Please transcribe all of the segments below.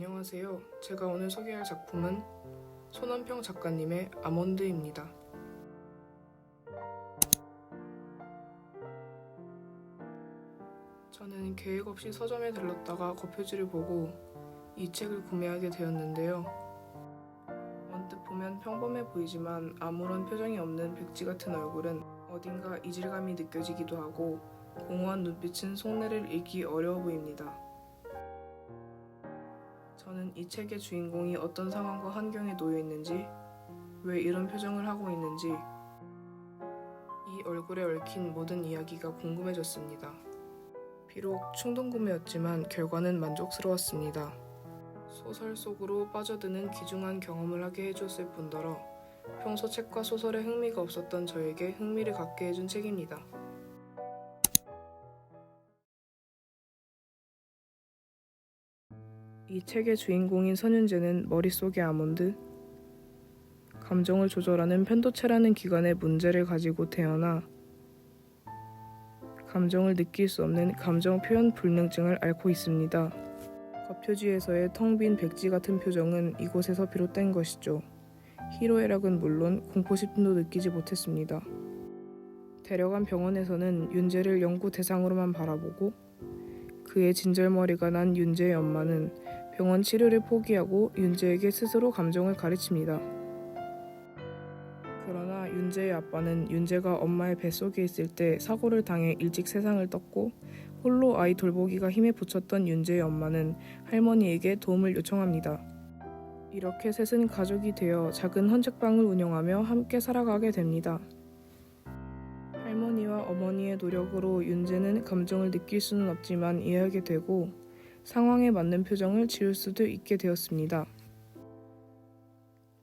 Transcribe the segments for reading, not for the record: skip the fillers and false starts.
안녕하세요. 제가 오늘 소개할 작품은 손원평 작가님의 아몬드입니다. 저는 계획 없이 서점에 들렀다가 겉표지를 보고 이 책을 구매하게 되었는데요. 언뜻 보면 평범해 보이지만 아무런 표정이 없는 백지 같은 얼굴은 어딘가 이질감이 느껴지기도 하고 공허한 눈빛은 속내를 읽기 어려워 보입니다. 저는 이 책의 주인공이 어떤 상황과 환경에 놓여 있는지, 왜 이런 표정을 하고 있는지, 이 얼굴에 얽힌 모든 이야기가 궁금해졌습니다. 비록 충동 구매였지만 결과는 만족스러웠습니다. 소설 속으로 빠져드는 귀중한 경험을 하게 해줬을 뿐더러 평소 책과 소설에 흥미가 없었던 저에게 흥미를 갖게 해준 책입니다. 이 책의 주인공인 선윤재는 머릿속의 아몬드, 감정을 조절하는 편도체라는 기관의 문제를 가지고 태어나 감정을 느낄 수 없는 감정 표현 불능증을 앓고 있습니다. 겉표지에서의 텅 빈 백지 같은 표정은 이곳에서 비롯된 것이죠. 희로애락은 물론 공포심도 느끼지 못했습니다. 데려간 병원에서는 윤재를 연구 대상으로만 바라보고 그의 진절머리가 난 윤재의 엄마는 병원 치료를 포기하고 윤재에게 스스로 감정을 가르칩니다. 그러나 윤재의 아빠는 윤재가 엄마의 뱃속에 있을 때 사고를 당해 일찍 세상을 떴고 홀로 아이 돌보기가 힘에 부쳤던 윤재의 엄마는 할머니에게 도움을 요청합니다. 이렇게 셋은 가족이 되어 작은 헌책방을 운영하며 함께 살아가게 됩니다. 할머니와 어머니의 노력으로 윤재는 감정을 느낄 수는 없지만 이해하게 되고 상황에 맞는 표정을 지을 수도 있게 되었습니다.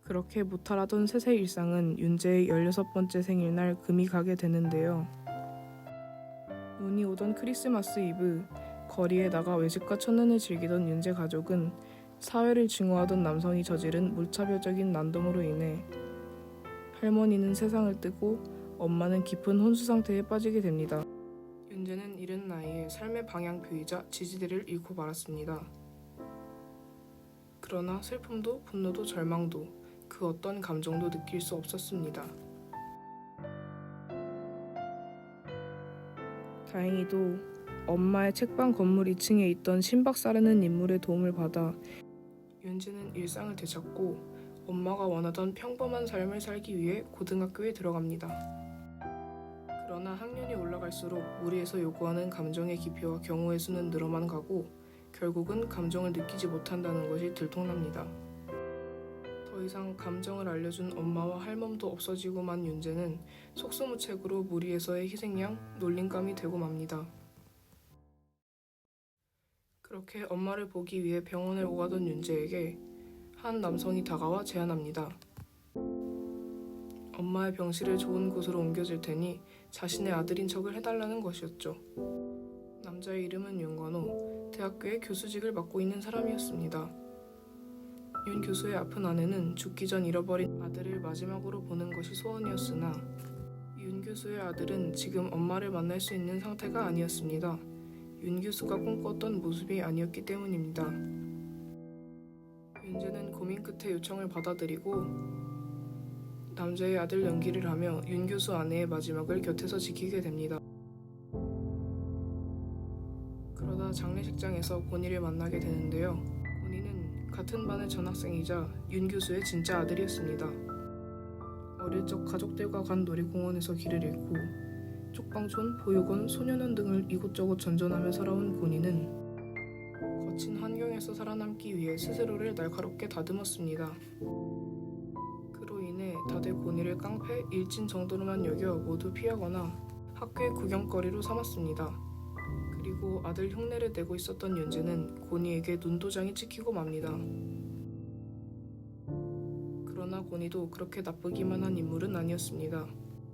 그렇게 무탈하던 셋의 일상은 윤재의 16번째 생일날 금이 가게 되는데요. 눈이 오던 크리스마스 이브, 거리에 나가 외식과 첫눈을 즐기던 윤재 가족은 사회를 증오하던 남성이 저지른 무차별적인 난동으로 인해 할머니는 세상을 뜨고 엄마는 깊은 혼수 상태에 빠지게 됩니다. 윤재는 이른 나이에 삶의 방향표이자 지지대를 잃고 말았습니다. 그러나 슬픔도 분노도 절망도 그 어떤 감정도 느낄 수 없었습니다. 다행히도 엄마의 책방 건물 2층에 있던 신박사라는 인물의 도움을 받아 윤재는 일상을 되찾고 엄마가 원하던 평범한 삶을 살기 위해 고등학교에 들어갑니다. 그러나 학년이 올라갈수록 무리해서 요구하는 감정의 깊이와 경우의 수는 늘어만 가고 결국은 감정을 느끼지 못한다는 것이 들통납니다. 더 이상 감정을 알려준 엄마와 할멈도 없어지고만 윤재는 속수무책으로 무리해서의 희생양, 놀림감이 되고 맙니다. 그렇게 엄마를 보기 위해 병원을 오가던 윤재에게 한 남성이 다가와 제안합니다. 엄마의 병실을 좋은 곳으로 옮겨줄 테니 자신의 아들인 척을 해달라는 것이었죠. 남자의 이름은 윤건호, 대학교의 교수직을 맡고 있는 사람이었습니다. 윤 교수의 아픈 아내는 죽기 전 잃어버린 아들을 마지막으로 보는 것이 소원이었으나 윤 교수의 아들은 지금 엄마를 만날 수 있는 상태가 아니었습니다. 윤 교수가 꿈꿨던 모습이 아니었기 때문입니다. 윤재는 고민 끝에 요청을 받아들이고 남자의 아들 연기를 하며 윤 교수 아내의 마지막을 곁에서 지키게 됩니다. 그러다 장례식장에서 고니를 만나게 되는데요. 고니는 같은 반의 전학생이자 윤 교수의 진짜 아들이었습니다. 어릴 적 가족들과 간 놀이공원에서 길을 잃고 쪽방촌, 보육원, 소년원 등을 이곳저곳 전전하며 살아온 고니는 거친 환경에서 살아남기 위해 스스로를 날카롭게 다듬었습니다. 그로 인해 다들 고니를 깡패, 일진 정도로만 여겨 모두 피하거나 학교의 구경거리로 삼았습니다. 그리고 아들 흉내를 내고 있었던 윤재는 고니에게 눈도장이 찍히고 맙니다. 그러나 고니도 그렇게 나쁘기만 한 인물은 아니었습니다.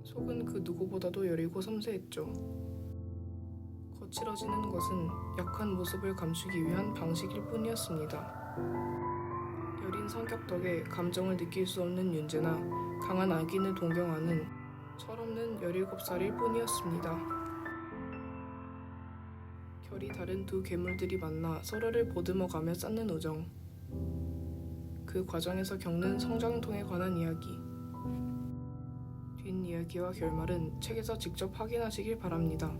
속은 그 누구보다도 여리고 섬세했죠. 거칠어지는 것은 약한 모습을 감추기 위한 방식일 뿐이었습니다. 여린 성격 덕에 감정을 느낄 수 없는 윤재나 강한 악인을 동경하는 철없는 17살일 뿐이었습니다. 결이 다른 두 괴물들이 만나 서로를 보듬어가며 쌓는 우정. 그 과정에서 겪는 성장통에 관한 이야기. 뒷이야기와 결말은 책에서 직접 확인하시길 바랍니다.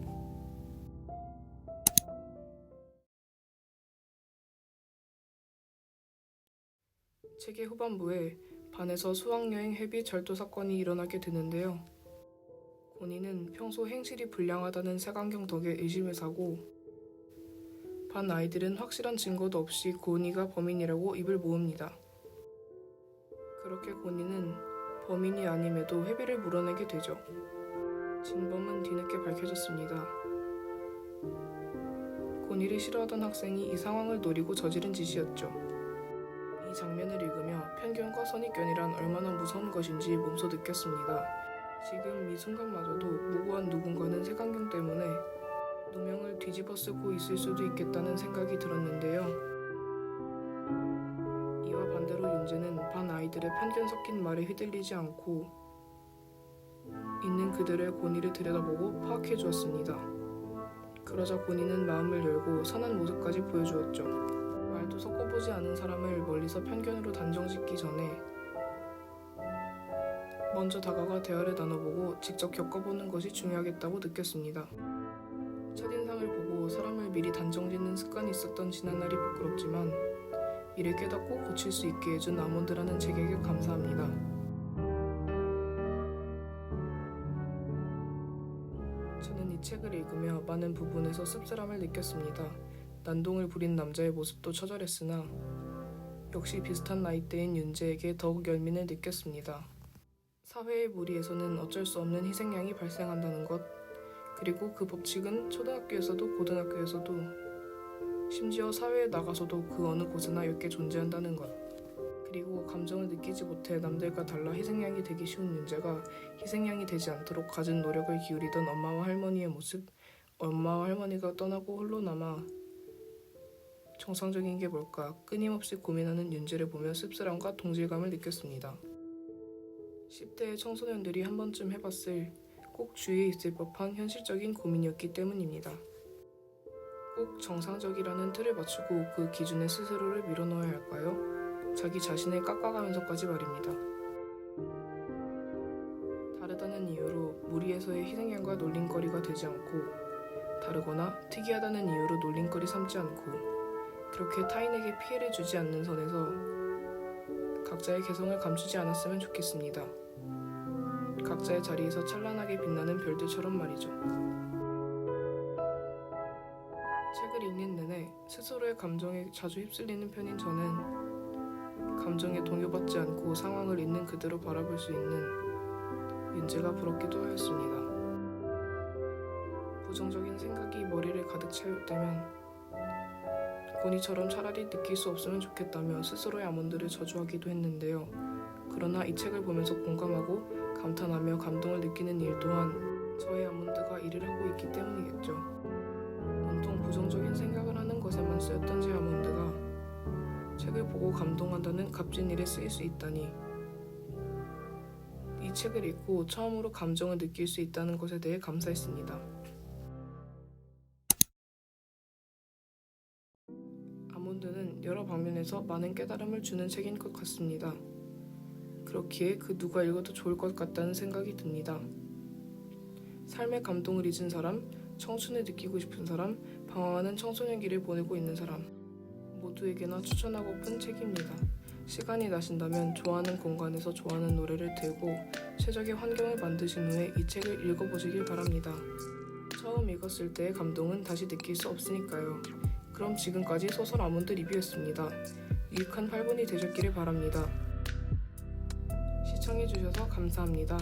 책의 후반부에 반에서 수학여행 회비 절도 사건이 일어나게 되는데요. 고니는 평소 행실이 불량하다는 색안경 덕에 의심을 사고 반 아이들은 확실한 증거도 없이 고니가 범인이라고 입을 모읍니다. 그렇게 고니는 범인이 아님에도 회비를 물어내게 되죠. 진범은 뒤늦게 밝혀졌습니다. 고니를 싫어하던 학생이 이 상황을 노리고 저지른 짓이었죠. 이 장면을 읽으며 편견과 선입견이란 얼마나 무서운 것인지 몸소 느꼈습니다. 지금 이 순간마저도 무고한 누군가는 색안경 때문에 누명을 뒤집어 쓰고 있을 수도 있겠다는 생각이 들었는데요. 이와 반대로 윤재는 반 아이들의 편견 섞인 말에 휘둘리지 않고 있는 그들의 고니를 들여다보고 파악해 주었습니다. 그러자 고니는 마음을 열고 선한 모습까지 보여주었죠. 말도 섞어보지 않은 사람을 멀리서 편견으로 단정짓기 전에 먼저 다가가 대화를 나눠보고 직접 겪어보는 것이 중요하겠다고 느꼈습니다. 첫인상을 보고 사람을 미리 단정짓는 습관이 있었던 지난날이 부끄럽지만 이를 깨닫고 고칠 수 있게 해준 아몬드라는 책에게 감사합니다. 저는 이 책을 읽으며 많은 부분에서 씁쓸함을 느꼈습니다. 난동을 부린 남자의 모습도 처절했으나 역시 비슷한 나이대인 윤재에게 더욱 열민을 느꼈습니다. 사회의 무리에서는 어쩔 수 없는 희생양이 발생한다는 것, 그리고 그 법칙은 초등학교에서도 고등학교에서도 심지어 사회에 나가서도 그 어느 곳에나 옅게 존재한다는 것, 그리고 감정을 느끼지 못해 남들과 달라 희생양이 되기 쉬운 윤재가 희생양이 되지 않도록 갖은 노력을 기울이던 엄마와 할머니의 모습, 엄마와 할머니가 떠나고 홀로 남아 정상적인 게 뭘까 끊임없이 고민하는 윤재를 보며 씁쓸함과 동질감을 느꼈습니다. 10대의 청소년들이 한 번쯤 해봤을 꼭 주위에 있을 법한 현실적인 고민이었기 때문입니다. 꼭 정상적이라는 틀을 맞추고 그 기준에 스스로를 밀어넣어야 할까요? 자기 자신을 깎아가면서까지 말입니다. 다르다는 이유로 무리에서의 희생양과 놀림거리가 되지 않고 다르거나 특이하다는 이유로 놀림거리 삼지 않고 그렇게 타인에게 피해를 주지 않는 선에서 각자의 개성을 감추지 않았으면 좋겠습니다. 각자의 자리에서 찬란하게 빛나는 별들처럼 말이죠. 책을 읽는 내내 스스로의 감정에 자주 휩쓸리는 편인 저는 감정에 동요받지 않고 상황을 있는 그대로 바라볼 수 있는 윤재가 부럽기도 하였습니다. 부정적인 생각이 머리를 가득 채울 때면 고니처럼 차라리 느낄 수 없으면 좋겠다며 스스로의 아몬드를 저주하기도 했는데요. 그러나 이 책을 보면서 공감하고 감탄하며 감동을 느끼는 일 또한 저의 아몬드가 일을 하고 있기 때문이겠죠. 온통 부정적인 생각을 하는 것에만 쓰였던 제 아몬드가 책을 보고 감동한다는 값진 일에 쓰일 수 있다니, 이 책을 읽고 처음으로 감정을 느낄 수 있다는 것에 대해 감사했습니다. 아몬드는 여러 방면에서 많은 깨달음을 주는 책인 것 같습니다. 그렇기에 그 누가 읽어도 좋을 것 같다는 생각이 듭니다. 삶의 감동을 잊은 사람, 청춘을 느끼고 싶은 사람, 방황하는 청소년기를 보내고 있는 사람 모두에게나 추천하고픈 책입니다. 시간이 나신다면 좋아하는 공간에서 좋아하는 노래를 틀고 최적의 환경을 만드신 후에 이 책을 읽어보시길 바랍니다. 처음 읽었을 때의 감동은 다시 느낄 수 없으니까요. 그럼 지금까지 소설 아몬드 리뷰였습니다. 유익한 8분이 되셨기를 바랍니다. 시청해주셔서 감사합니다.